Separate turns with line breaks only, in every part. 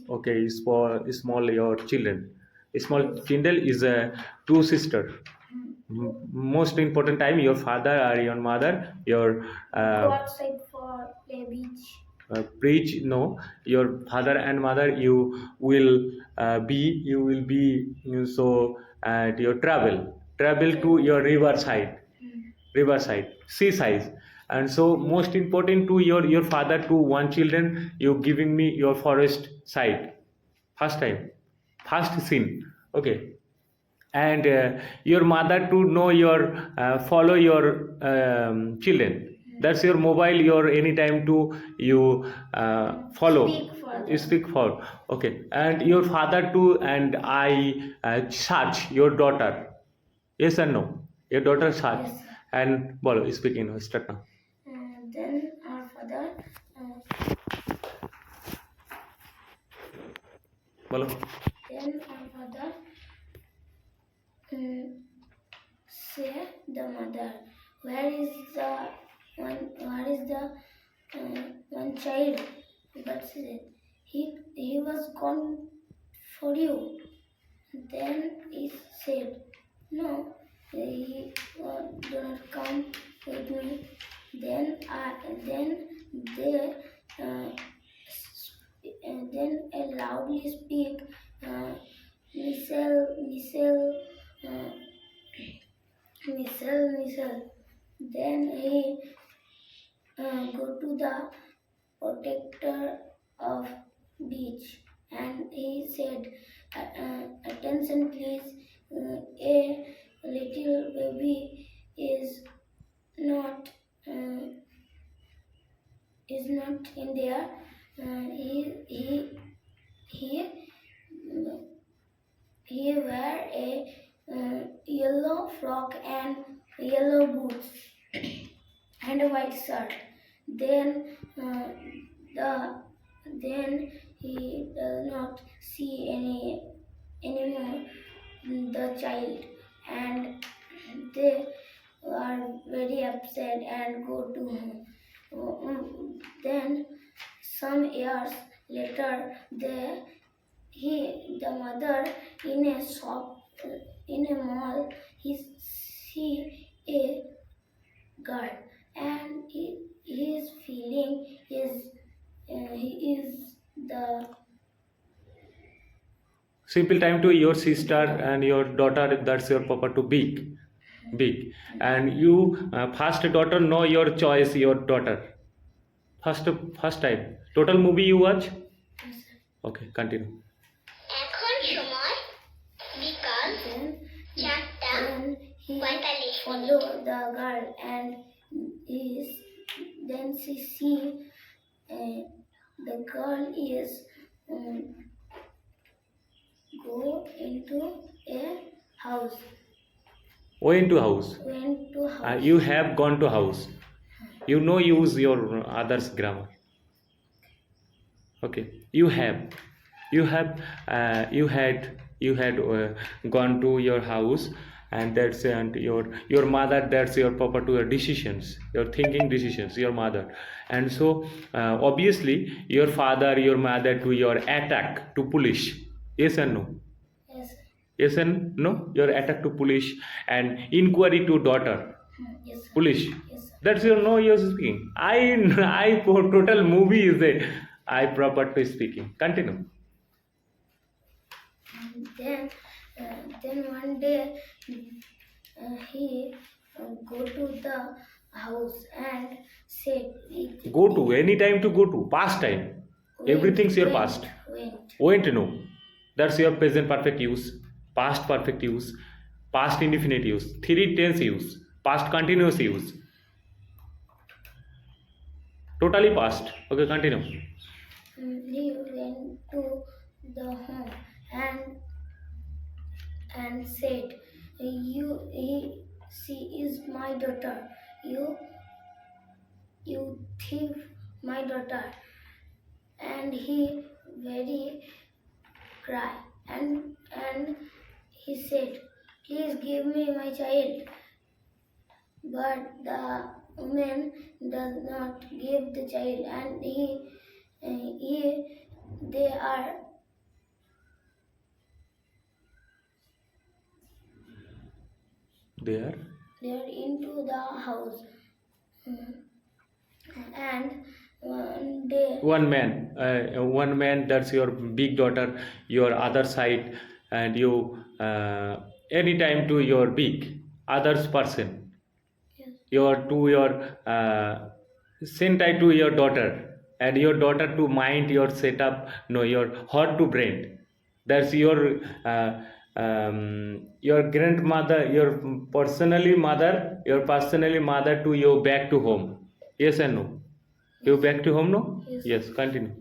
Okay, is for small your children. Small children is two sister. Most important time your father or your mother your
Go outside for play beach.
preach no your father and mother you will be so at your travel to your riverside seaside, and so most important to your father to one children you giving me your forest side first time first scene. Okay, and your mother to know your follow your children, that's your mobile your anytime to you follow speak for. Okay, and your father too and I search your daughter, yes or no, your daughter search.
Yes.
And bolo speaking start now.
Then our father
Bolo.
then our father say the mother, where is the one child? But he was gone for you. Then he said, no, he do not come with me. Then they then I loudly speak, Michelle, Michelle. Then he go to the protector of beach and he said, attention please, a little baby is not in there. He wear a yellow frock and yellow boots and a white shirt. Then then he does not see anymore the child, and they are very upset and go to home. Then some years later, the mother in a shop in a mall, he see a girl, and he is feeling he is the
Simple time to your sister and your daughter, that's your papa to big, and you first daughter know your choice your daughter first time total movie you watch. Okay, continue.
এখন সময় বিকাল চারটা
then he
45
follow the girl, and then she see the girl is go into a house.
Went to house. You have gone to house. You know use your others grammar. Okay, you had gone to your house, and that's and your mother, that's your papa to your decisions, your thinking decisions, your mother. And so obviously your father your mother to your attack to police, yes and no?
Yes.
Yes and no, your attack to police and inquiry to daughter.
Yes, sir.
Police.
Yes, sir.
That's your no you're speaking. I total movie is a I proper to speaking. Continue.
And then one day he go to the house and said,
Go to anytime to go to past time. Everything's your past. Went no. That's your present perfect use, past perfect use, past indefinite use, three tense use, past continuous use. Totally past. Okay, continue.
He went to the home and said, she is my daughter. You thief my daughter. And he very cry and he said, please give me my child. But the woman does not give the child, and they are
There.
into the house. And one day
One man, that's your big daughter, your other side, and you anytime to your big others person,
yes,
your same time to your daughter, and your daughter to mind your setup, no, your heart to brain. That's your grandmother, your personally mother to your back to home. Yes and no? You back to home, no?
Yes.
Yes, continue.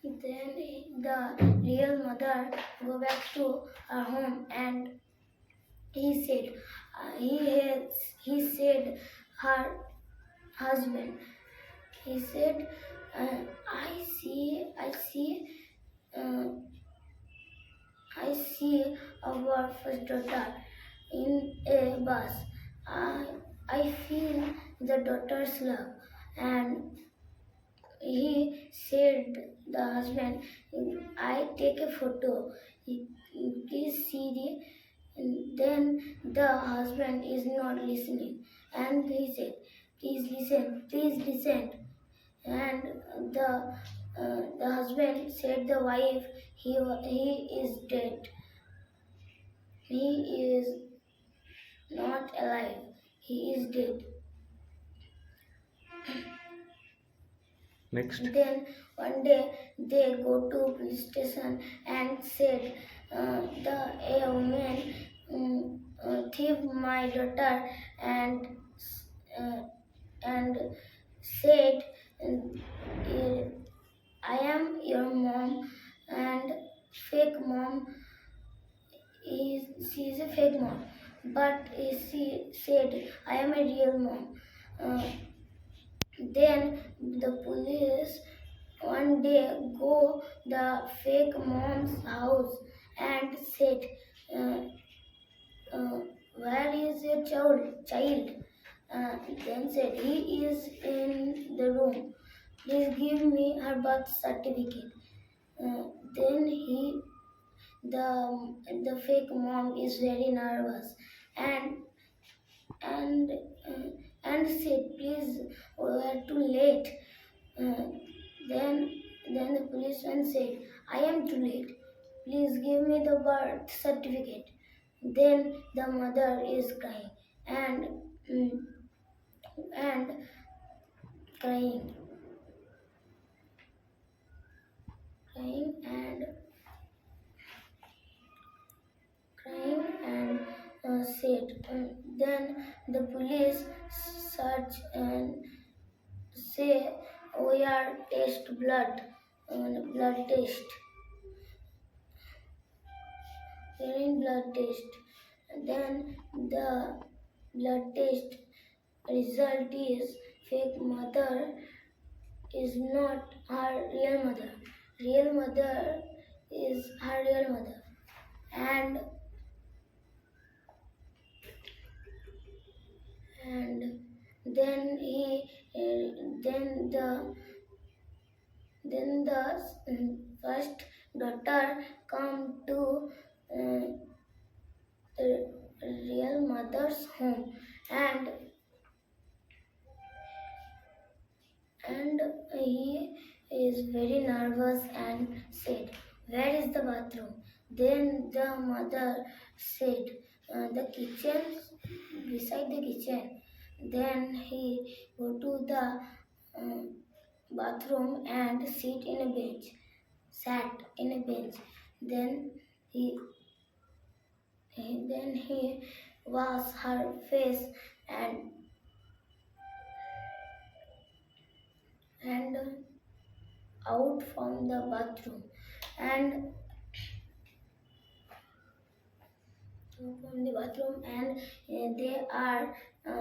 then the real mother go back to her home, and he said he said her husband, he said, uh, I see our first daughter in a bus. I feel the daughter's love. And he said, the husband, I take a photo. Please see the. And then the husband is not listening, and he said, please listen. And the husband said the wife, he is dead. He is not alive. He is dead.
Next.
Then one day they go to police station and said, a woman thief my daughter, and uh, and said, uh, I am your mom, and fake mom she is a fake mom, but she said I am a real mom. Uh, then the police one day go the fake mom's house and said, uh, where is your child? Then said, he is in the room. Please give me her birth certificate. Then the fake mom is very nervous, and and uh, and said, please, we are too late. Uh, then the policeman said, I am too late. Please give me the birth certificate. Then the mother is crying and and crying, and said. Then the police search and say, we are test blood test, urine blood test. Then the blood test result is fake mother is not her real mother. Real mother is her real mother. And then he then the first daughter come to uh, the real mother's home, and he is very nervous and said, where is the bathroom? Then the mother said, the kitchen, beside the kitchen. Then he go to the bathroom and sat in a bench. Then he wash her face and and out from the bathroom, and they are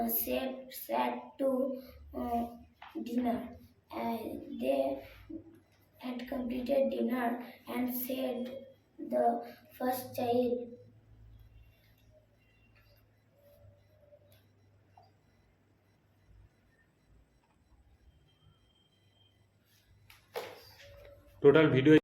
sat to uh, dinner. They had completed dinner and said, the first child,
Total video